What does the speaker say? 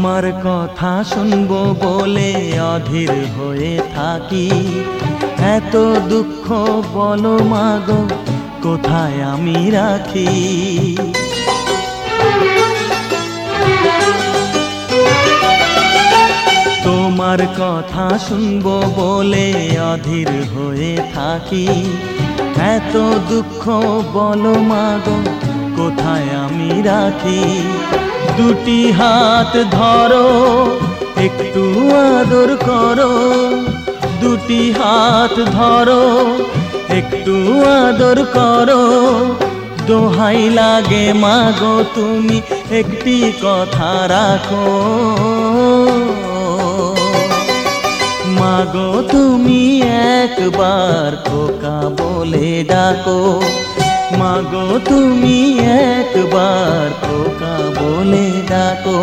তোমার কথা শুনবো বলে অধীর হয়ে থাকি, এত দুঃখ বলো মাগো কোথায় আমি রাখি। তোমার কথা শুনবো বলে অধীর হয়ে থাকি, এত দুঃখ বলো মাগো কোথায় আমি রাখি। দুটি হাত ধরো একটু আদর করো, দুটি হাত ধরো একটু আদর করো, দোহাই লাগে মাগো তুমি একটি কথা রাখো। মাগো তুমি একবার খোকা বলে ডাকো, মাগো তুমি একবার খোকা বলে ডাকো।